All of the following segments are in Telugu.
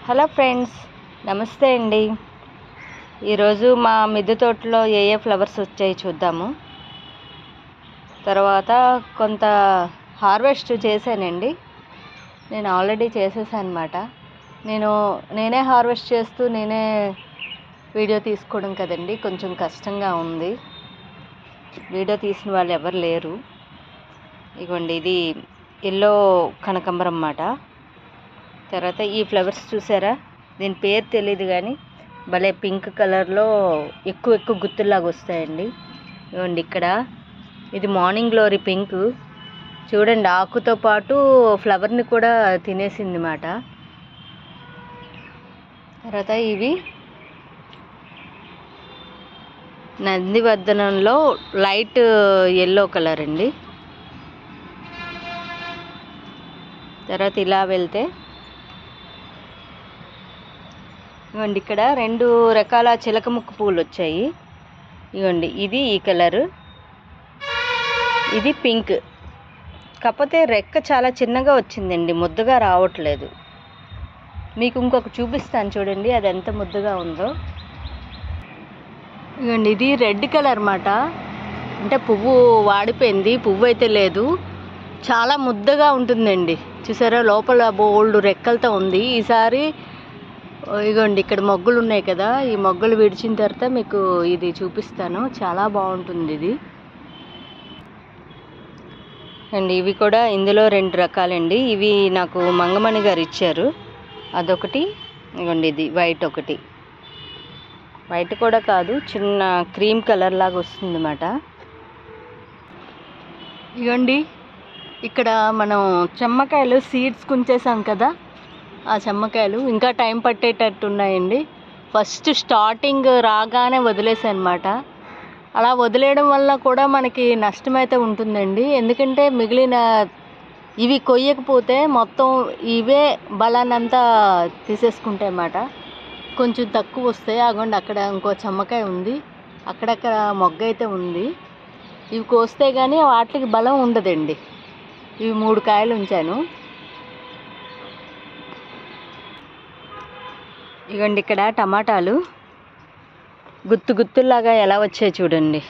హలో ఫ్రెండ్స్, నమస్తే అండి. ఈరోజు మా మిద్దె తోటలో ఏ ఫ్లవర్స్ వచ్చాయి చూద్దాము. తర్వాత కొంత హార్వెస్ట్ చేశానండి. నేను ఆల్రెడీ చేసేసాను అనమాట. నేనే హార్వెస్ట్ చేస్తూ నేనే వీడియో తీసుకోవడం కదండి, కొంచెం కష్టంగా ఉంది. వీడియో తీసిన వాళ్ళు ఎవరు లేరు. ఇగోండి, ఇది ఎల్లో కనకాంబరం అన్నమాట. తర్వాత ఈ ఫ్లవర్స్ చూసారా, దీని పేరు తెలియదు కానీ భలే పింక్ కలర్లో ఎక్కువ గుత్తుల్లాగా వస్తాయండి. ఇవ్వండి, ఇక్కడ ఇది మార్నింగ్ గ్లోరీ పింక్. చూడండి, ఆకుతో పాటు ఫ్లవర్ని కూడా తినేసింది అన్నమాట. తర్వాత ఇవి నందివర్ధనంలో లైట్ ఎల్లో కలర్ అండి. తర్వాత ఇలా వెళ్తే ఇవ్వండి, ఇక్కడ 2 రకాల చిలక ముక్కు పూలు వచ్చాయి. ఇవ్వండి, ఇది ఈ కలరు, ఇది పింక్. కాకపోతే రెక్క చాలా చిన్నగా వచ్చిందండి, ముద్దగా రావట్లేదు. మీకు ఇంకొక చూపిస్తాను చూడండి, అది ఎంత ముద్దగా ఉందో. ఇవ్వండి, ఇది రెడ్ కలర్ అన్నమాట. అంటే పువ్వు వాడిపోయింది, పువ్వు అయితే లేదు. చాలా ముద్దగా ఉంటుందండి. చూసారా, లోపల బోల్డ్ రెక్కలతో ఉంది. ఈసారి ఇగోండి, ఇక్కడ మొగ్గలు ఉన్నాయి కదా, ఈ మొగ్గలు విడిచిన తర్వాత మీకు ఇది చూపిస్తాను. చాలా బాగుంటుంది ఇది అండి. ఇవి కూడా ఇందులో 2 రకాలండి. ఇవి నాకు మంగమణి గారు ఇచ్చారు. అదొకటి, ఇగోండి ఇది వైట్ ఒకటి. వైట్ కూడా కాదు, చిన్న క్రీమ్ కలర్ లాగా వస్తుంది అన్నమాట. ఇగోండి, ఇక్కడ మనం చెమ్మకాయలు సీడ్స్ కుంచేసాం కదా, ఆ చెమ్మకాయలు ఇంకా టైం పట్టేటట్టు ఉన్నాయండి. ఫస్ట్ స్టార్టింగ్ రాగానే వదిలేసాను అన్నమాట. అలా వదిలేయడం వల్ల కూడా మనకి నష్టమైతే ఉంటుందండి. ఎందుకంటే మిగిలిన ఇవి కొయ్యకపోతే మొత్తం ఇవే బలాన్నంతా తీసేసుకుంటాయి అన్నమాట. కొంచెం తక్కువ వస్తాయి. అగోండి, అక్కడ ఇంకో చెమ్మకాయ ఉంది, అక్కడక్కడ మొగ్గ అయితే ఉంది. ఇవి కోస్తే కానీ వాటికి బలం ఉండదండి. ఇవి 3 కాయలు ఉంచాను. ఇగోండి, ఇక్కడ టమాటాలు గుత్తుల్లాగా ఎలా వచ్చాయి చూడండి.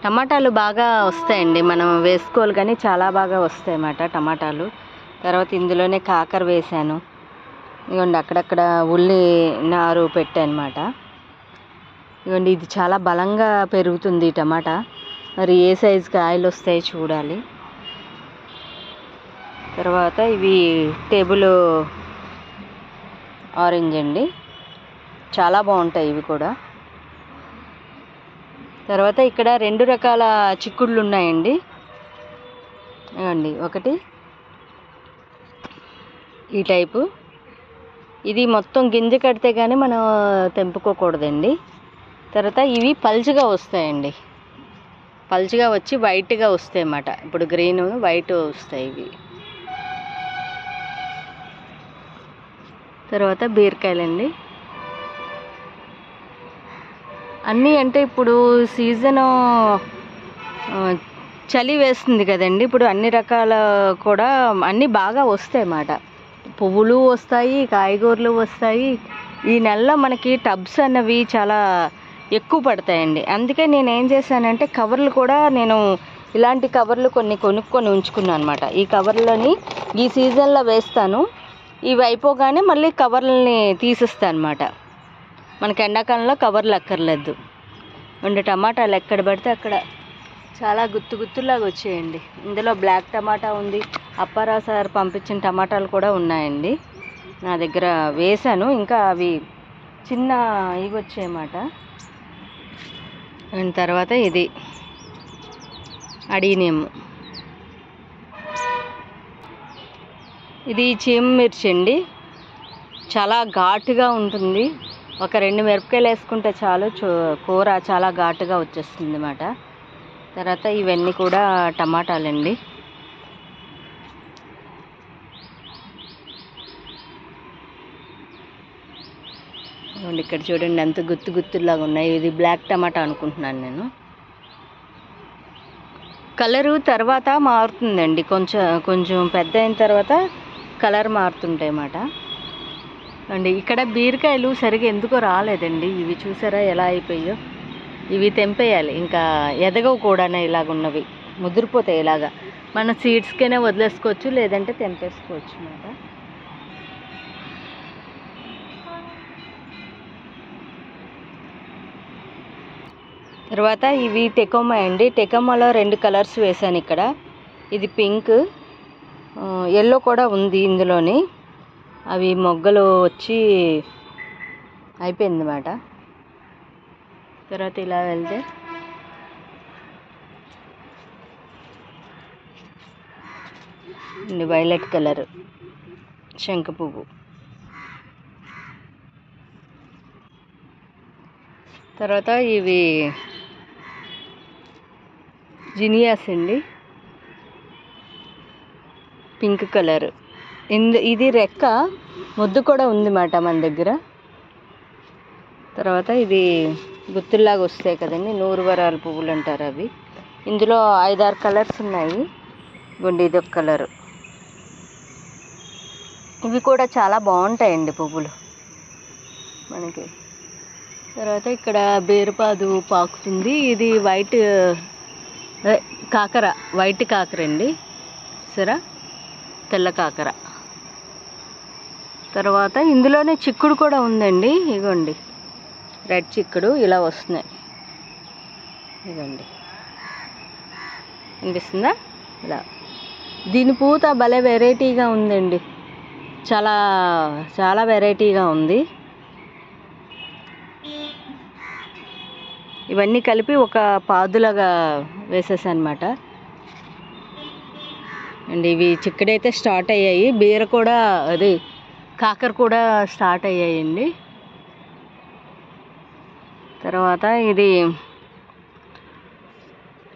టమాటాలు బాగా వస్తాయండి, మనం వేసుకోవాలి కానీ చాలా బాగా వస్తాయి అన్నమాట టమాటాలు. తర్వాత ఇందులోనే కాకర వేసాను. ఇగోండి, అక్కడక్కడ ఉల్లి నారు పెట్టాను అన్నమాట. ఇగోండి, ఇది చాలా బలంగా పెరుగుతుంది టమాటా. మరి ఏ సైజు కాయలు వస్తాయి చూడాలి. తర్వాత ఇవి టేబుల్ ఆరెంజ్ అండి, చాలా బాగుంటాయి ఇవి కూడా. తర్వాత ఇక్కడ 2 రకాల చిక్కుళ్ళు ఉన్నాయండి. ఇవ్వండి, ఒకటి ఈ టైపు, ఇది మొత్తం గింజ కడితే కానీ మనం తెంపుకోకూడదండి. తర్వాత ఇవి పల్చగా వస్తాయండి, పల్చగా వచ్చి వైట్గా వస్తాయి అన్నమాట. ఇప్పుడు గ్రీన్ వైట్ వస్తాయి ఇవి. తర్వాత బీరకాయలండి. అన్నీ అంటే ఇప్పుడు సీజను చలి వేస్తుంది కదండి, ఇప్పుడు అన్ని రకాల కూడా అన్నీ బాగా వస్తాయి అన్నమాట. పువ్వులు వస్తాయి, కాయగూరలు వస్తాయి. ఈ నెలలో మనకి టబ్స్ అన్నవి చాలా ఎక్కువ పడతాయండి. అందుకే నేను ఏం చేశానంటే కవర్లు కూడా నేను ఇలాంటి కవర్లు కొన్ని కొనుక్కొని ఉంచుకున్నాను అన్నమాట. ఈ కవర్లని ఈ సీజన్లో వేస్తాను, ఇవి అయిపోగానే మళ్ళీ కవర్లని తీసేస్తాను అన్నమాట. మనకి ఎండాకాలంలో కవర్లు అక్కర్లేదు. రెండు టమాటాలు ఎక్కడ పడితే అక్కడ చాలా గుత్తుల్లాగా వచ్చాయండి. ఇందులో బ్లాక్ టమాటా ఉంది, అప్పారావు సార్ పంపించిన టమాటాలు కూడా ఉన్నాయండి నా దగ్గర. వేసాను, ఇంకా అవి చిన్న ఇవి వచ్చాయన్నమాట. అండ్ తర్వాత ఇది అడిగినేము, ఇది చీమ మిర్చి అండి, చాలా ఘాటుగా ఉంటుంది. ఒక 2 మిరపకాయలు వేసుకుంటే చాలు, కూర చాలా ఘాటుగా వచ్చేస్తుంది అన్నమాట. తర్వాత ఇవన్నీ కూడా టమాటాలండి. ఇక్కడ చూడండి ఎంత గుత్తుల్లాగా ఉన్నాయి. ఇది బ్లాక్ టమాటా అనుకుంటున్నాను నేను. కలరు తర్వాత మారుతుందండి, కొంచెం పెద్ద అయిన తర్వాత కలర్ మారుతుంటాయి అన్నమాట అండి. ఇక్కడ బీరకాయలు సరిగా ఎందుకో రాలేదండి. ఇవి చూసారా ఎలా అయిపోయాయో. ఇవి తెంపేయాలి, ఇంకా ఎదగవు కూడా ఇలాగున్నవి, ముదిరిపోతాయి. ఇలాగా మన సీడ్స్కైనా వదిలేసుకోవచ్చు, లేదంటే తెంపేసుకోవచ్చు అన్నమాట. తర్వాత ఇవి టెకోమా అండి. టెకోమాలో 2 కలర్స్ వేసాను ఇక్కడ. ఇది పింక్, ఎల్లో కూడా ఉంది ఇందులోని. అవి మొగ్గలు వచ్చి అయిపోయింది అన్నమాట. తర్వాత ఇలా వెళ్తే వైలెట్ కలర్ శంఖ పువ్వు. తర్వాత ఇవి జినియాస్ అండి, పింక్ కలర్. ఇది రెక్క ముద్దు కూడా ఉంది మాట మన దగ్గర. తర్వాత ఇది గుత్తుల్లాగా వస్తాయి కదండి, 100 వరాల పువ్వులు అంటారు అవి. ఇందులో 5-6 కలర్స్ ఉన్నాయి. గుండి ఇది ఒక కలరు. ఇవి కూడా చాలా బాగుంటాయండి పువ్వులు మనకి. తర్వాత ఇక్కడ బేరుపాదు పాకుతుంది. ఇది వైట్ కాకర, వైట్ కాకర అండి, సరే తెల్ల కాకర. తర్వాత ఇందులోనే చిక్కుడు కూడా ఉందండి. ఇగోండి రెడ్ చిక్కుడు ఇలా వస్తున్నాయి. ఇగోండి అనిపిస్తుందా ఇలా. దీని పూత భలే వెరైటీగా ఉందండి, చాలా చాలా వెరైటీగా ఉంది. ఇవన్నీ కలిపి ఒక పాదులాగా వేసేసాను అన్నమాట అండి. ఇవి చిక్కుడైతే స్టార్ట్ అయ్యాయి, బీర కూడా అది కాకర కూడా స్టార్ట్ అయ్యాయండి. తర్వాత ఇది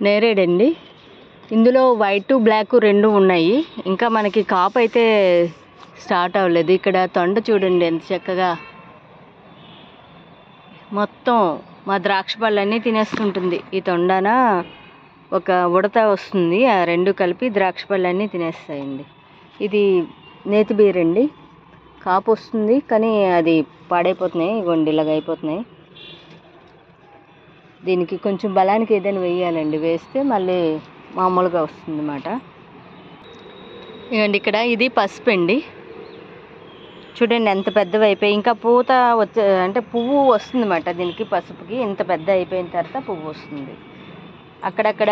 నేరేడండి. ఇందులో వైట్ బ్లాక్ 2 ఉన్నాయి. ఇంకా మనకి కాపు అయితే స్టార్ట్ అవ్వలేదు. ఇక్కడ తొండ చూడండి ఎంత చక్కగా, మొత్తం మా ద్రాక్ష పళ్ళన్నీ తినేస్తుంటుంది. ఈ తొండన ఒక ఉడత వస్తుంది, ఆ 2 కలిపి ద్రాక్ష పళ్ళన్నీ తినేస్తాయండి. ఇది నేతి బీరండి, కాపు వస్తుంది కానీ అది పాడైపోతున్నాయి. ఇగోండి ఇలాగ అయిపోతున్నాయి. దీనికి కొంచెం బలానికి ఏదైనా వేయాలండి, వేస్తే మళ్ళీ మామూలుగా వస్తుంది అన్నమాట. ఇవ్వండి ఇక్కడ ఇది పసుపు అండి, చూడండి ఎంత పెద్దవి అయిపోయి. ఇంకా పూత వచ్చే అంటే పువ్వు వస్తుంది అన్నమాట దీనికి, పసుపుకి ఇంత పెద్ద అయిపోయిన తర్వాత పువ్వు వస్తుంది. అక్కడక్కడ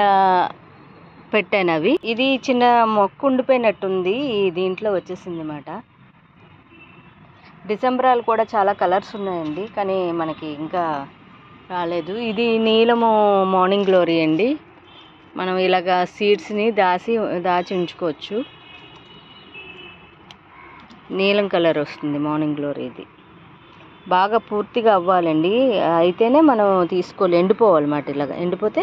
పెట్టాను అవి. ఇది చిన్న మొక్క ఉండిపోయినట్టుంది, దీంట్లో వచ్చేసింది అన్నమాట. డిసెంబరాలు కూడా చాలా కలర్స్ ఉన్నాయండి, కానీ మనకి ఇంకా రాలేదు. ఇది నీలము మార్నింగ్ గ్లోరీ అండి. మనం ఇలాగా సీడ్స్ని దాచి ఉంచుకోవచ్చు. నీలం కలర్ వస్తుంది మార్నింగ్ గ్లోరీ. ఇది బాగా పూర్తిగా అవ్వాలండి, అయితేనే మనం తీసుకోవాలి. ఎండిపోవాలన్నమాట, ఇలాగ ఎండిపోతే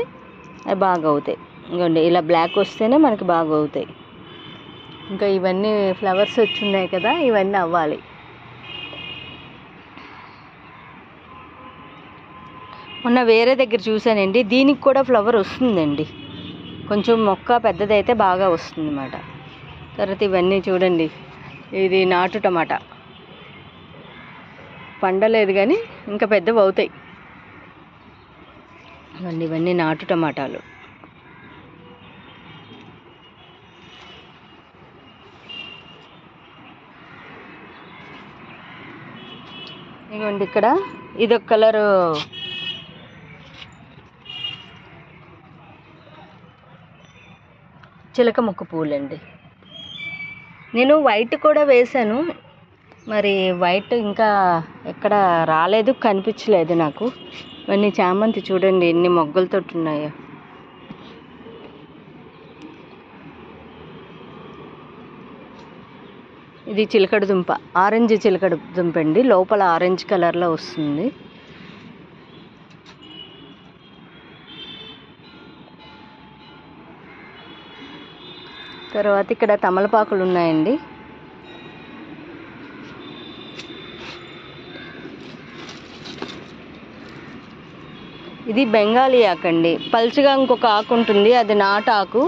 అవి బాగా అవుతాయి. ఇంకోండి ఇలా బ్లాక్ వస్తేనే మనకి బాగా అవుతాయి. ఇంకా ఇవన్నీ ఫ్లవర్స్ వచ్చున్నాయి కదా, ఇవన్నీ అవ్వాలి. మొన్న వేరే దగ్గర చూసానండి, దీనికి కూడా ఫ్లవర్ వస్తుందండి. కొంచెం మొక్క పెద్దదైతే బాగా వస్తుంది అన్నమాట. తర్వాత ఇవన్నీ చూడండి, ఇది నాటు టమాటా, పండలేదు కానీ ఇంకా పెద్దవి అవుతాయి. ఇవన్నీ నాటు టమాటాలు. ఇదిగోండి ఇక్కడ ఇదొక కలరు చిలక ముక్క పూలండి. నేను వైట్ కూడా వేశాను, మరి వైట్ ఇంకా ఎక్కడ రాలేదు, కనిపించలేదు నాకు. ఇవన్నీ చామంతి చూడండి ఎన్ని మొగ్గలతో ఉన్నాయో. ఇది చిలకడ దుంప, ఆరెంజ్ చిలకడ దుంప అండి, లోపల ఆరెంజ్ కలర్లో వస్తుంది. తర్వాత ఇక్కడ తమలపాకులు ఉన్నాయండి. ఇది బెంగాలీ ఆకు అండి, పల్చగా ఇంకొక ఆకు ఉంటుంది, అది నాటు ఆకు.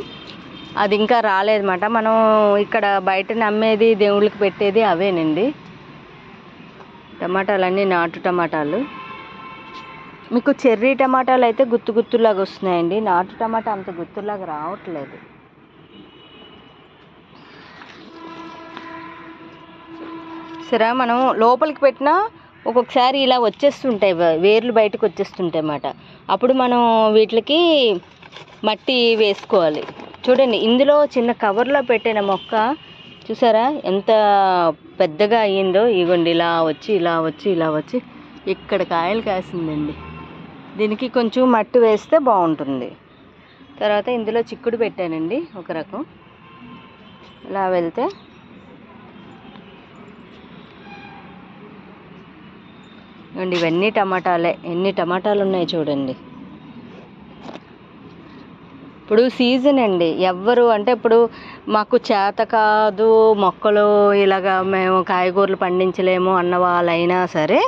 అది ఇంకా రాలేదన్నమాట. మనం ఇక్కడ బయట అమ్మేది దేవుళ్ళకి పెట్టేది అవేనండి. టమాటాలన్నీ నాటు టమాటాలు. మీకు చెర్రీ టమాటాలు అయితే గుత్తులాగా వస్తున్నాయండి. నాటు టమాటా అంత గుత్తులాగా రావట్లేదు. సరే, మనం లోపలికి పెట్టినా ఒక్కొక్కసారి ఇలా వచ్చేస్తుంటాయి, వేర్లు బయటకు వచ్చేస్తుంటాయి అన్నమాట. అప్పుడు మనం వీటికి మట్టి వేసుకోవాలి. చూడండి, ఇందులో చిన్న కవర్లో పెట్టిన మొక్క చూసారా ఎంత పెద్దగా అయ్యిందో. ఇగోండి, ఇలా వచ్చి ఇక్కడ కాయలు కాసిందండి. దీనికి కొంచెం మట్టి వేస్తే బాగుంటుంది. తర్వాత ఇందులో చిక్కుడు పెట్టానండి ఒక రకం. ఇలా వెళ్తే ఇవన్నీ టమాటాలే. ఎన్ని టమాటాలు ఉన్నాయి చూడండి. ఇప్పుడు సీజన్ అండి. ఎవ్వరు అంటే ఇప్పుడు మాకు చేత కాదు, మొక్కలు ఇలాగా మేము కాయగూరలు పండించలేము అన్న వాళ్ళైనా సరే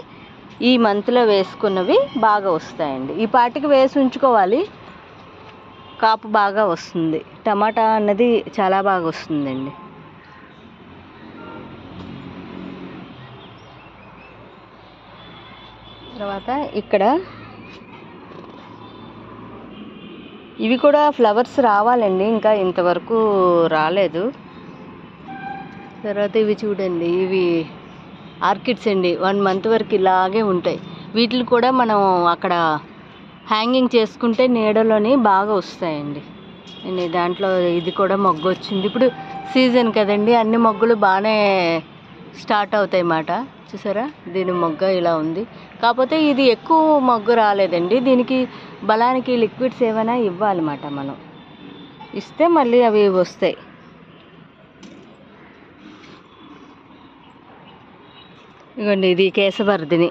ఈ మంత్లో వేసుకున్నవి బాగా వస్తాయండి. ఈ పాటికి వేసి ఉంచుకోవాలి, కాపు బాగా వస్తుంది. టమాటా అన్నది చాలా బాగా వస్తుందండి. తర్వాత ఇక్కడ ఇవి కూడా ఫ్లవర్స్ రావాలండి, ఇంకా ఇంతవరకు రాలేదు. తర్వాత ఇవి చూడండి, ఇవి ఆర్కిడ్స్ అండి. 1 మంత్ వరకు ఇలాగే ఉంటాయి. వీటిని కూడా మనం అక్కడ హ్యాంగింగ్ చేసుకుంటే నీడలోని బాగా వస్తాయండి. దాంట్లో ఇది కూడా మొగ్గు వచ్చింది. ఇప్పుడు సీజన్ కదండి, అన్ని మొగ్గులు బాగానే స్టార్ట్ అవుతాయి అన్నమాట. చూసారా, దీని మొగ్గ ఇలా ఉంది. కాకపోతే ఇది ఎక్కువ మొగ్గు రాలేదండి. దీనికి బలానికి లిక్విడ్స్ ఏమైనా ఇవ్వాలన్నమాట. మనం ఇస్తే మళ్ళీ అవి వస్తాయి. ఇదిగోండి, ఇది కేశవర్ధిని.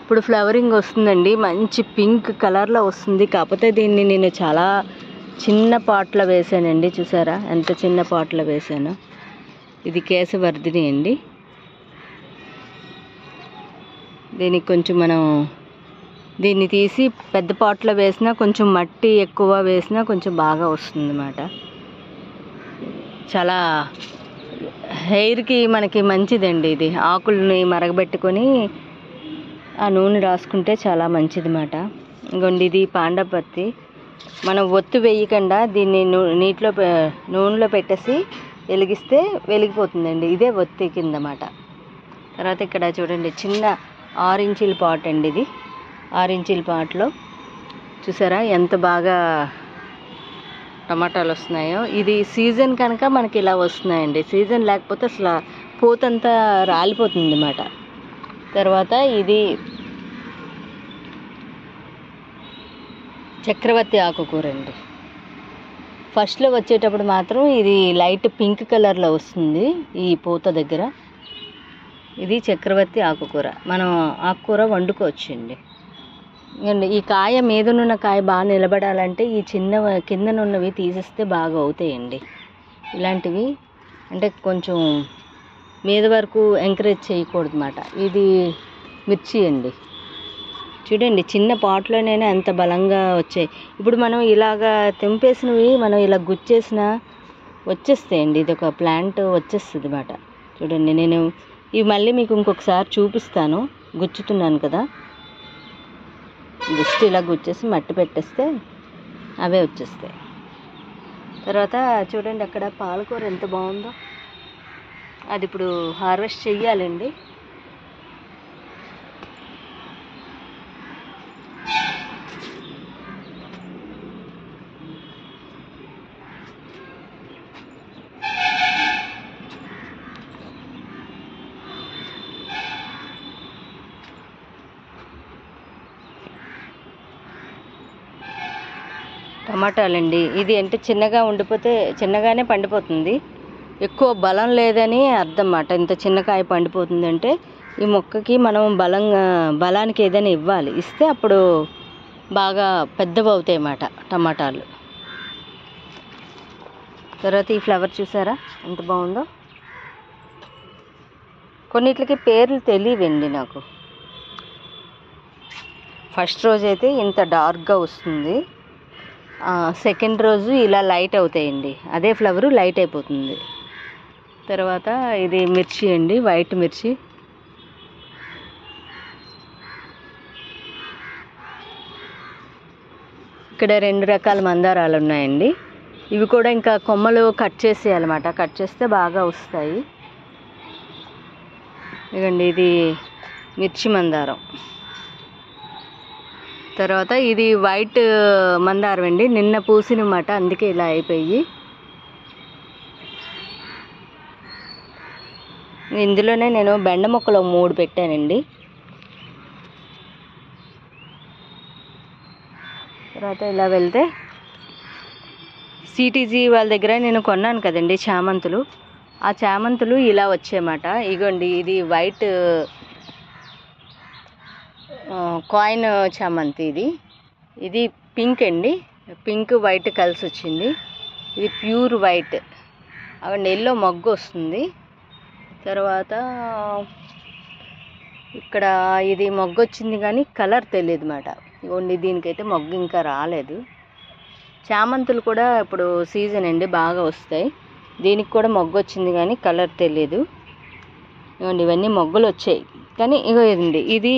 ఇప్పుడు ఫ్లవరింగ్ వస్తుందండి, మంచి పింక్ కలర్లో వస్తుంది. కాకపోతే దీన్ని నేను చాలా చిన్న పాట్లో వేసానండి. చూసారా ఎంత చిన్న పాట్లో వేసాను. ఇది కేశవర్ధిని అండి. దీనికి కొంచెం మనం దీన్ని తీసి పెద్ద పాట్లో వేసినా, కొంచెం మట్టి ఎక్కువ వేసినా కొంచెం బాగా వస్తుంది అన్నమాట. చాలా హెయిర్కి మనకి మంచిదండి. ఇది ఆకుల్ని మరగబెట్టుకొని ఆ నూనె రాసుకుంటే చాలా మంచిది అన్నమాట. ఇంకోండి, ఇది పాండపత్తి. మనం ఒత్తు వేయకుండా దీన్ని నూనెలో పెట్టేసి వెలిగిస్తే వెలిగిపోతుందండి. ఇదే ఒత్తి కింద అన్నమాట. తర్వాత ఇక్కడ చూడండి, చిన్న 6 ఇంచీల పాట్ అండి. ఇది 6 ఇంచీల పాట్లో చూసారా ఎంత బాగా టమాటాలు వస్తున్నాయో. ఇది సీజన్ కనుక మనకి ఇలా వస్తున్నాయండి. సీజన్ లేకపోతే అసలు పూతంతా రాలిపోతుంది అన్నమాట. తర్వాత ఇది చక్రవర్తి ఆకుకూర అండి. ఫస్ట్లో వచ్చేటప్పుడు మాత్రం ఇది లైట్ పింక్ కలర్లో వస్తుంది ఈ పూత దగ్గర. ఇది చక్రవర్తి ఆకుకూర. మనం ఆకుకూర వండుకోవచ్చండి. ఈ కాయ మీదనున్న కాయ బాగా నిలబడాలంటే ఈ చిన్న కిందనున్నవి తీసేస్తే బాగా అవుతాయండి. ఇలాంటివి అంటే కొంచెం మీద వరకు ఎంకరేజ్ చేయకూడదు అన్నమాట. ఇది మిర్చి అండి. చూడండి, చిన్న పాట్లోనే ఎంత బలంగా వచ్చాయి. ఇప్పుడు మనం ఇలాగా తెంపేసినవి మనం ఇలా గుచ్చేసినా వచ్చేస్తాయండి. ఇది ఒక ప్లాంట్ వచ్చేస్తుంది అన్నమాట. చూడండి, నేను ఇవి మళ్ళీ మీకు ఇంకొకసారి చూపిస్తాను. గుచ్చుతున్నాను కదా, జస్ట్ ఇలా గుచ్చేసి మట్టి పెట్టేస్తే అవే వచ్చేస్తాయి. తర్వాత చూడండి, అక్కడ పాలకూర ఎంత బాగుందో. అది ఇప్పుడు హార్వెస్ట్ చెయ్యాలండి. టమాటాలండి. ఇది అంటే చిన్నగా ఉండిపోతే చిన్నగానే పండిపోతుంది. ఎక్కువ బలం లేదని అర్థం అన్నమాట. ఇంత చిన్న కాయ పండిపోతుందంటే ఈ మొక్కకి మనం బలానికి ఏదైనా ఇవ్వాలి. ఇస్తే అప్పుడు బాగా పెద్దవి అవుతాయి అన్నమాట టమాటాలు. తర్వాత ఈ ఫ్లవర్ చూసారా ఎంత బాగుందో. కొన్నిటికి పేర్లు తెలియవండి నాకు. ఫస్ట్ రోజైతే ఇంత డార్క్గా వస్తుంది. సెకండ్ రోజు ఇలా లైట్ అవుతాయండి, అదే ఫ్లవరు లైట్ అయిపోతుంది. తర్వాత ఇది మిర్చి అండి, వైట్ మిర్చి. ఇక్కడ 2 రకాల మందారాలు ఉన్నాయండి. ఇవి కూడా ఇంకా కొమ్మలు కట్ చేసేయాలన్నమాట, కట్ చేస్తే బాగా వస్తాయి. ఇదండి ఇది మిర్చి మందారం. తర్వాత ఇది వైట్ మందారం అండి, నిన్న పూసినమాట, అందుకే ఇలా అయిపోయి. ఇందులోనే నేను బెండ మొక్కలు 3 పెట్టానండి. తర్వాత ఇలా వెళ్తే సిటీజీ వాళ్ళ దగ్గర నేను కొన్నాను కదండి చామంతులు, ఆ చామంతులు ఇలా వచ్చాయన్నమాట. ఇగోండి ఇది వైట్ కాయిన్ చామంతి. ఇది పింక్ అండి, పింక్ వైట్ కలిసి వచ్చింది. ఇది ప్యూర్ వైట్, అవండి ఎల్లో మొగ్గు వస్తుంది. తర్వాత ఇక్కడ ఇది మొగ్గు వచ్చింది కానీ కలర్ తెలియదు అన్నమాట. ఇగోండి దీనికైతే మొగ్గు ఇంకా రాలేదు. చామంతులు కూడా ఇప్పుడు సీజన్ అండి, బాగా వస్తాయి. దీనికి కూడా మొగ్గు వచ్చింది కానీ కలర్ తెలియదు. ఇవ్వండి ఇవన్నీ మొగ్గలు వచ్చాయి కానీ ఇగోండి ఇది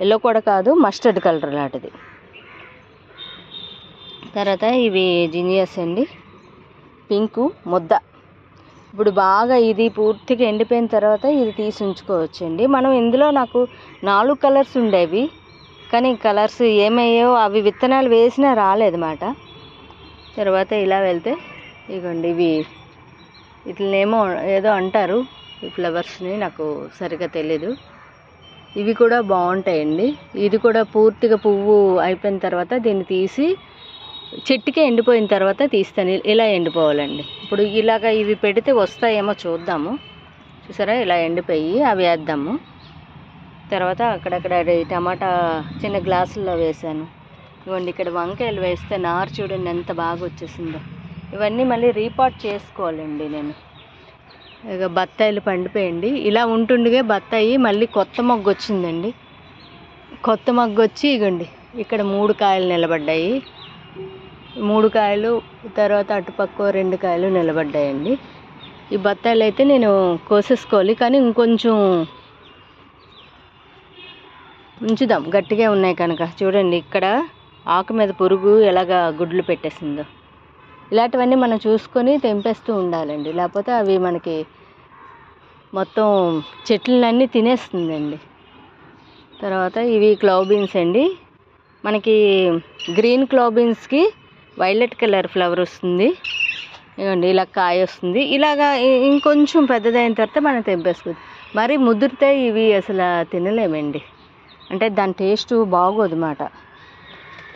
ఎల్లో కూడా కాదు, మస్టర్డ్ కలర్ లాంటిది. తర్వాత ఇవి జినియస్ అండి, పింకు ముద్ద. ఇప్పుడు బాగా ఇది పూర్తిగా ఎండిపోయిన తర్వాత ఇది తీసి ఉంచుకోవచ్చండి మనం. ఇందులో నాకు 4 కలర్స్ ఉండేవి కానీ కలర్స్ ఏమయ్యాయో అవి విత్తనాలు వేసినా రాలేదన్నమాట. తర్వాత ఇలా వెళ్తే ఇగోండి ఇవి వీటినేమో ఏదో అంటారు ఈ ఫ్లవర్స్ని, నాకు సరిగ్గా తెలీదు. ఇవి కూడా బాగుంటాయండి. ఇది కూడా పూర్తిగా పువ్వు అయిపోయిన తర్వాత దీన్ని తీసి చెట్టుకే ఎండిపోయిన తర్వాత తీస్తాను. ఇలా ఎండిపోవాలండి. ఇప్పుడు ఇలాగ ఇవి పెడితే వస్తాయేమో చూద్దాము. చూసారా ఇలా ఎండిపోయి అవి వేద్దాము. తర్వాత అక్కడక్కడ టమాటా చిన్న గ్లాసుల్లో వేసాను. ఇవ్వండి ఇక్కడ వంకాయలు వేస్తే నారు చూడండి ఎంత బాగా వచ్చేసిందో. ఇవన్నీ మళ్ళీ రీపాట్ చేసుకోవాలండి నేను. ఇక బత్తాయిలు పండిపోయండి, ఇలా ఉంటుండగా బత్తాయి మళ్ళీ కొత్త మొగ్గు వచ్చిందండి. కొత్త మొగ్గు వచ్చి ఇగండి ఇక్కడ 3 కాయలు నిలబడ్డాయి. 3 కాయలు, తర్వాత అటుపక్క 2 కాయలు నిలబడ్డాయండి. ఈ బత్తాయిలు అయితే నేను కోసేసుకోవాలి కానీ ఇంకొంచెం ఉంచుదాం, గట్టిగా ఉన్నాయి కనుక. చూడండి ఇక్కడ ఆకు మీద పురుగు ఎలాగా గుడ్లు పెట్టేసిందో. ఇలాంటివన్నీ మనం చూసుకొని తెంపేస్తూ ఉండాలండి, లేకపోతే అవి మనకి మొత్తం చెట్లన్నీ తినేస్తుందండి. తర్వాత ఇవి క్లవ్ బీన్స్ అండి. మనకి గ్రీన్ క్లవ్ బీన్స్కి వైలెట్ కలర్ ఫ్లవర్ వస్తుంది. ఇవ్వండి ఇలా కాయ వస్తుంది. ఇలాగా ఇంకొంచెం పెద్దదైన తర్వాత మనం తెంపేసుకోవచ్చు. మరి ముదిరితే ఇవి అసలు తినలేమండి, అంటే దాని టేస్ట్ బాగోదు అన్నమాట.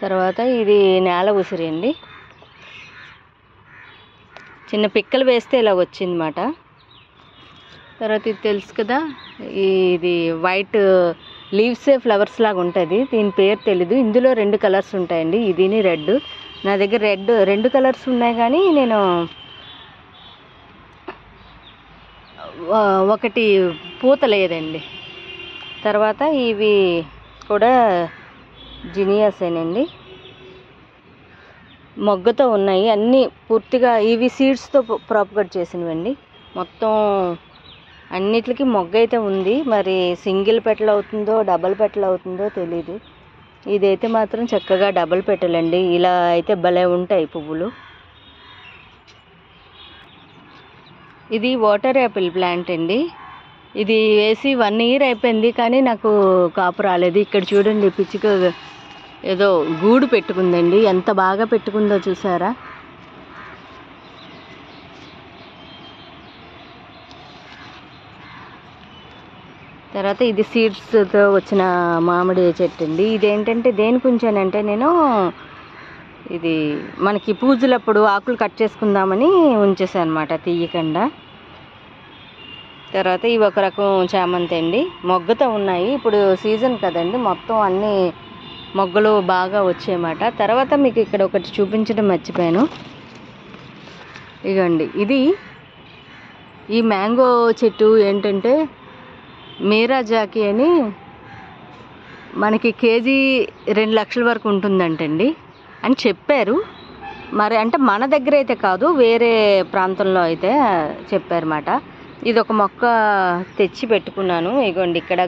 తర్వాత ఇది నేల ఉసిరి అండి. చిన్న పిక్కలు వేస్తే ఇలా వచ్చిందన్నమాట. తర్వాత ఇది తెలుసు కదా, ఇది వైట్ లీవ్సే ఫ్లవర్స్ లాగా ఉంటుంది, దీని పేరు తెలీదు. ఇందులో 2 కలర్స్ ఉంటాయండి, ఇదిని రెడ్. నా దగ్గర 2 కలర్స్ ఉన్నాయి కానీ నేను ఒకటి పూత లేదండి. తర్వాత ఇవి కూడా జినియాసేనండి, మొగ్గతో ఉన్నాయి అన్నీ పూర్తిగా. ఇవి సీడ్స్తో ప్రాపగేట్ చేసినవండి. మొత్తం అన్నిటికీ మొగ్గ అయితే ఉంది, మరి సింగిల్ పెటల్ అవుతుందో డబల్ పెటల్ అవుతుందో తెలీదు. ఇదైతే మాత్రం చక్కగా డబల్ పెటలండి, ఇలా అయితే భలే ఉంటాయి పువ్వులు. ఇది వాటర్ యాపిల్ ప్లాంట్ అండి. ఇది వేసి 1 ఇయర్ అయిపోయింది కానీ నాకు కాపు రాలేదు. ఇక్కడ చూడండి పిచ్చుక ఏదో గూడు పెట్టుకుందండి, ఎంత బాగా పెట్టుకుందో చూసారా. తర్వాత ఇది సీడ్స్తో వచ్చిన మామిడి చెట్టు అండి. ఇదేంటంటే దేనికి ఉంచానంటే నేను ఇది మనకి పూజలప్పుడు ఆకులు కట్ చేసుకుందామని ఉంచేసాను అనమాట తీయకుండా. తర్వాత ఇవి ఒక రకం చామంతి అండి, మొగ్గతో ఉన్నాయి. ఇప్పుడు సీజన్ కదండి, మొత్తం అన్నీ మొగ్గలు బాగా వచ్చాయన్నమాట. తర్వాత మీకు ఇక్కడ ఒకటి చూపించడం మర్చిపోయాను. ఇగండి ఇది ఈ మ్యాంగో చెట్టు ఏంటంటే మీరా జాకి అని, మనకి కేజీ 2 లక్షల వరకు ఉంటుందంటండి. అని చెప్పారు. మరి అంటే మన దగ్గర అయితే కాదు, వేరే ప్రాంతంలో అయితే చెప్పారన్నమాట. ఇది ఒక మొక్క తెచ్చి పెట్టుకున్నాను. ఇగోండి ఇక్కడ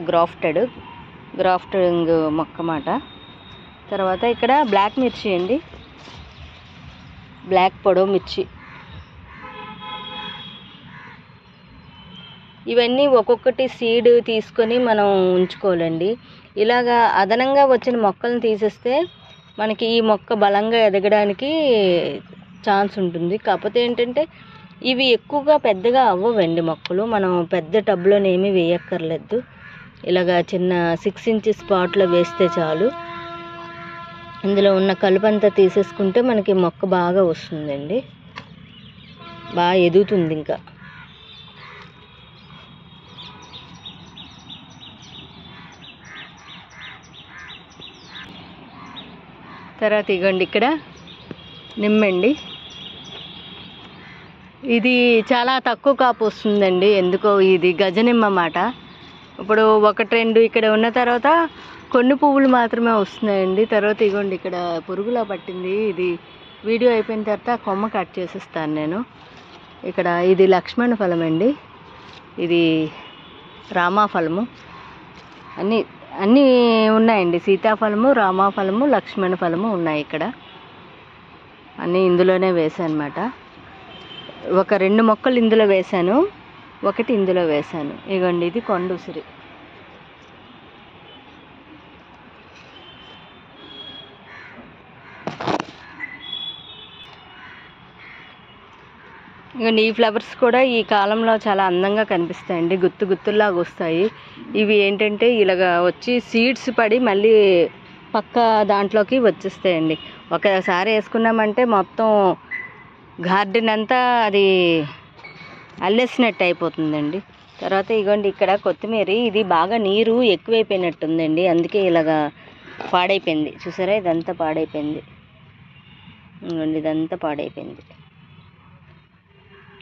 గ్రాఫ్టింగ్ మొక్క మాట. తర్వాత ఇక్కడ బ్లాక్ మిర్చి అండి, బ్లాక్ పొడవు మిర్చి. ఇవన్నీ ఒక్కొక్కటి సీడ్ తీసుకొని మనం ఉంచుకోవాలండి. ఇలాగా అదనంగా వచ్చిన మొక్కలను తీసేస్తే మనకి ఈ మొక్క బలంగా ఎదగడానికి ఛాన్స్ ఉంటుంది. కాకపోతే ఏంటంటే ఇవి ఎక్కువగా పెద్దగా అవ్వవండి మొక్కలు. మనం పెద్ద టబ్లోనే ఏమీ వేయక్కర్లేదు. ఇలాగా చిన్న 6 ఇంచెస్ పాట్లో వేస్తే చాలు. ఇందులో ఉన్న కలుపంతా తీసేసుకుంటే మనకి మొక్క బాగా వస్తుందండి, బాగా ఎదుగుతుంది. ఇంకా తర్వాత ఇగోండి ఇక్కడ నిమ్మండి. ఇది చాలా తక్కువ కాపు వస్తుందండి, ఎందుకో ఇది గజనిమ్మ మాట. ఇప్పుడు 1-2 ఇక్కడ ఉన్న తర్వాత కొన్ని పువ్వులు మాత్రమే వస్తున్నాయండి. తర్వాత ఇగోండి ఇక్కడ పురుగులా పట్టింది. ఇది వీడియో అయిపోయిన తర్వాత కొమ్మ కట్ చేసేస్తాను నేను. ఇక్కడ ఇది లక్ష్మణ ఫలం అండి, ఇది రామాఫలము, అన్నీ ఉన్నాయండి. సీతాఫలము, రామాఫలము, లక్ష్మణ ఫలము ఉన్నాయి ఇక్కడ. అన్నీ ఇందులోనే వేసాను అన్నమాట. ఒక 2 మొక్కలు ఇందులో వేశాను, ఒకటి ఇందులో వేశాను. ఇగోండి ఇది కొండ ఉసిరి. ఇగోండి ఈ ఫ్లవర్స్ కూడా ఈ కాలంలో చాలా అందంగా కనిపిస్తాయండి, గుత్తుల్లాగా వస్తాయి. ఇవి ఏంటంటే ఇలాగా వచ్చి సీడ్స్ పడి మళ్ళీ పక్క దాంట్లోకి వచ్చేస్తాయండి. ఒకసారి వేసుకున్నామంటే మొత్తం గార్డెన్ అంతా అది అల్లేసినట్టు అయిపోతుందండి. తర్వాత ఇగోండి ఇక్కడ కొత్తిమీర, ఇది బాగా నీరు ఎక్కువైపోయినట్టుందండి, అందుకే ఇలాగా పాడైపోయింది. చూసారా, ఇదంతా పాడైపోయింది. ఇగోండి ఇదంతా పాడైపోయింది.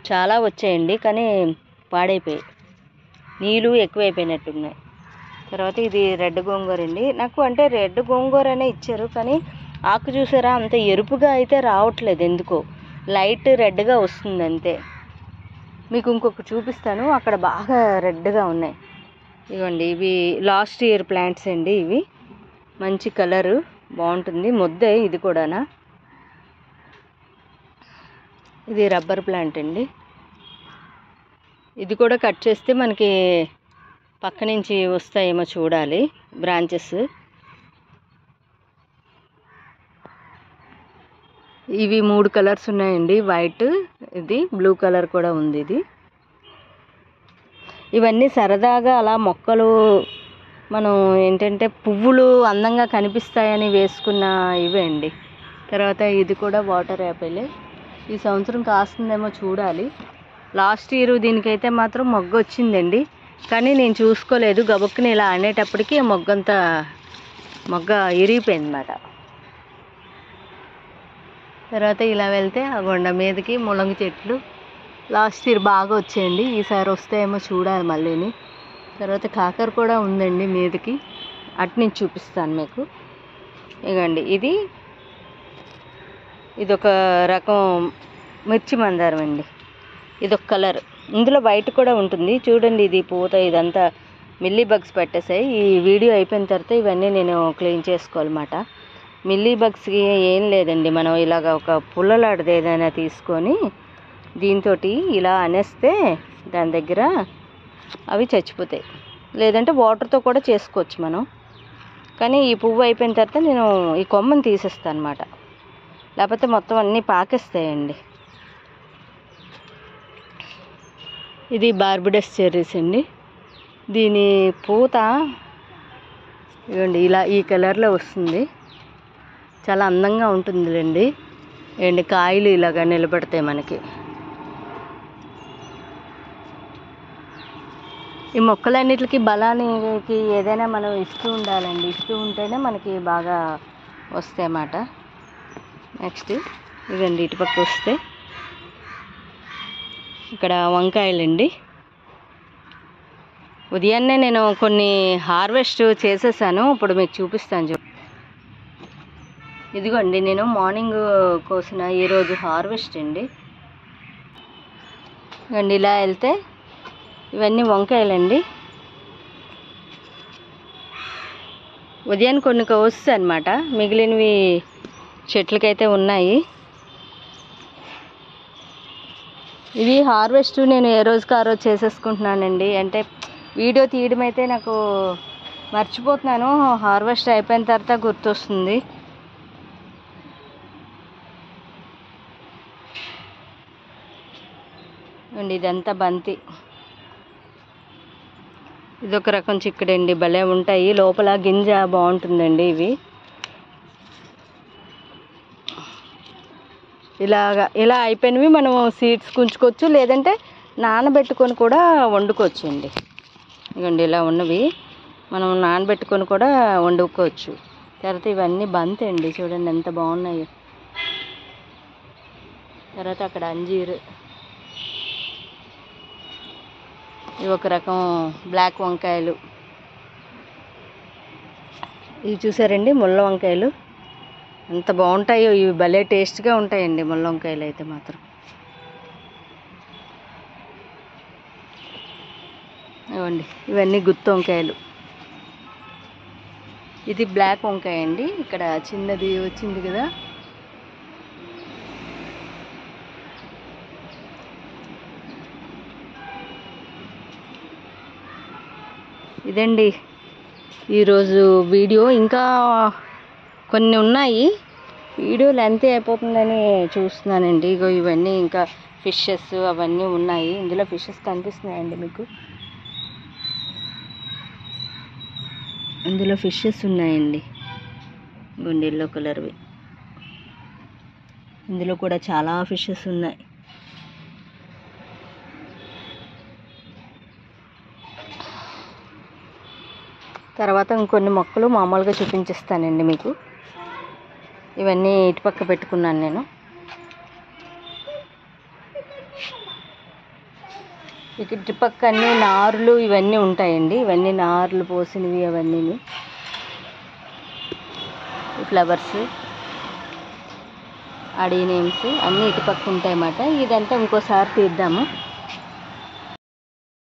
చాలా వచ్చాయండి కానీ పాడైపోయాయి, నీళ్ళు ఎక్కువైపోయినట్టున్నాయి. తర్వాత ఇది రెడ్ గోంగూర అండి. నాకు అంటే రెడ్ గోంగూర అనే ఇచ్చారు, కానీ ఆకు చూసారా అంత ఎరుపుగా అయితే రావట్లేదు, ఎందుకో లైట్ రెడ్గా వస్తుంది అంతే. మీకు ఇంకొక చూపిస్తాను, అక్కడ బాగా రెడ్గా ఉన్నాయి. ఇవ్వండి ఇవి లాస్ట్ ఇయర్ ప్లాంట్స్ అండి, ఇవి మంచి కలరు బాగుంటుంది, ముద్దే ఇది కూడానా. ఇది రబ్బర్ ప్లాంట్ అండి, ఇది కూడా కట్ చేస్తే మనకి పక్క నుంచి వస్తాయేమో చూడాలి బ్రాంచెస్. ఇవి 3 కలర్స్ ఉన్నాయండి, వైట్, ఇది బ్లూ కలర్ కూడా ఉంది. ఇది ఇవన్నీ సరదాగా అలా మొక్కలు మనం ఏంటంటే పువ్వులు అందంగా కనిపిస్తాయని వేసుకున్న ఇవే అండి. తర్వాత ఇది కూడా వాటర్ యాపిల్, ఈ సంవత్సరం కాస్తుందేమో చూడాలి. లాస్ట్ ఇయర్ దీనికైతే మాత్రం మొగ్గ వచ్చిందండి, కానీ నేను చూసుకోలేదు. గబుక్కుని ఇలా అనేటప్పటికి మొగ్గ ఇరిగిపోయింది అన్నమాట. తర్వాత ఇలా వెళ్తే ఆ కొండ మీదకి ములంగి చెట్లు లాస్ట్ ఇయర్ బాగా వచ్చాయండి, ఈసారి వస్తాయేమో చూడాలి మళ్ళీని. తర్వాత కాకర కూడా ఉందండి మీదకి, అట్నుంచి చూపిస్తాను మీకు. ఇగండి ఇదొక రకం మిర్చి మందారం అండి, ఇదొక కలర్. ఇందులో వైట్ కూడా ఉంటుంది చూడండి. ఇది పూత ఇదంతా మిల్లీ బగ్స్ పెట్టేసాయి. ఈ వీడియో అయిపోయిన తర్వాత ఇవన్నీ నేను క్లీన్ చేసుకోవాలన్నమాట. మిల్లీ బగ్స్కి ఏం లేదండి, మనం ఇలాగ ఒక పుల్లలాంటిది ఏదైనా తీసుకొని దీంతో ఇలా అనేస్తే దాని దగ్గర అవి చచ్చిపోతాయి. లేదంటే వాటర్తో కూడా చేసుకోవచ్చు మనం, కానీ ఈ పువ్వు అయిపోయిన తర్వాత నేను ఈ కొమ్మని తీసేస్తాను అన్నమాట, లేకపోతే మొత్తం అన్నీ పాకేస్తాయండి. ఇది బార్బడస్ చెర్రీస్ అండి, దీని పూత ఇవ్వండి ఇలా ఈ కలర్లో వస్తుంది, చాలా అందంగా ఉంటుందిలేండి. ఏంటి కాయలు ఇలాగా నిలబడతాయి మనకి. ఈ మొక్కలన్నిటికీ బలానికి ఏదైనా మనం ఇస్తూ ఉండాలండి, ఇస్తూ ఉంటేనే మనకి బాగా వస్తాయి అన్నమాట. నెక్స్ట్ ఇదండి ఇటుపక్క వస్తే ఇక్కడ వంకాయలండి. ఉదయాన్నే నేను కొన్ని హార్వెస్ట్ చేసేసాను, ఇప్పుడు మీకు చూపిస్తాను. ఇదిగోండి నేను మార్నింగ్ కోసిన ఈరోజు హార్వెస్ట్ అండి. ఇవ్వండి ఇలా వెళ్తే ఇవన్నీ వంకాయలండి. ఉదయాన్ని కొన్ని కోస్తాయి అనమాట, మిగిలినవి చెట్లకైతే ఉన్నాయి. ఇవి హార్వెస్ట్ నేను ఏ రోజుకి ఆ రోజు చేసేసుకుంటున్నానండి. అంటే వీడియో తీయడం అయితే నాకు మర్చిపోతున్నాను, హార్వెస్ట్ అయిపోయిన తర్వాత గుర్తొస్తుంది. అండి ఇదంతా బంతి, ఇదొక రకం చిక్కుడండి, భలే ఉంటాయి. లోపల గింజ బాగుంటుందండి. ఇవి ఇలా అయిపోయినవి మనం సీడ్స్ కుంచుకోవచ్చు, లేదంటే నానబెట్టుకొని కూడా వండుకోవచ్చు అండి. ఇదిగోండి ఇలా ఉన్నవి మనం నానబెట్టుకొని కూడా వండుకోవచ్చు. తర్వాత ఇవన్నీ బంతి అండి, చూడండి ఎంత బాగున్నాయి. తర్వాత అక్కడ అంజీరు, ఇవి ఒక రకం బ్లాక్ వంకాయలు. ఇవి చూసారండి ముళ్ళ వంకాయలు, ఎంత బాగుంటాయో. ఇవి భలే టేస్ట్గా ఉంటాయండి ముళ్ళ వంకాయలు అయితే మాత్రం. ఇవ్వండి ఇవన్నీ గుత్తి వంకాయలు. ఇది బ్లాక్ వంకాయ అండి, ఇక్కడ చిన్నది వచ్చింది కదా. ఇదండి ఈరోజు వీడియో. ఇంకా కొన్ని ఉన్నాయి, వీడియో లెంత్ అయిపోతుందని చూస్తున్నానండి. ఇగో ఇవన్నీ ఇంకా ఫిషెస్ అవన్నీ ఉన్నాయి. ఇందులో ఫిషెస్ కనిపిస్తున్నాయండి మీకు, ఇందులో ఫిషెస్ ఉన్నాయండి. ఇవ్వండి ఎల్లో కలర్వి, ఇందులో కూడా చాలా ఫిషెస్ ఉన్నాయి. తర్వాత ఇంకొన్ని మొక్కలు మామూలుగా చూపించిస్తానండి మీకు. ఇవన్నీ ఇటుపక్క పెట్టుకున్నాను నేను. ఇటుపక్క అన్నీ నారులు ఇవన్నీ ఉంటాయండి, ఇవన్నీ నారులు పోసినవి అవన్నీ. ఫ్లవర్స్, అడీనేమ్స్ అన్నీ ఇటుపక్క ఉంటాయన్నమాట. ఇదంతా ఇంకోసారి తీద్దాము.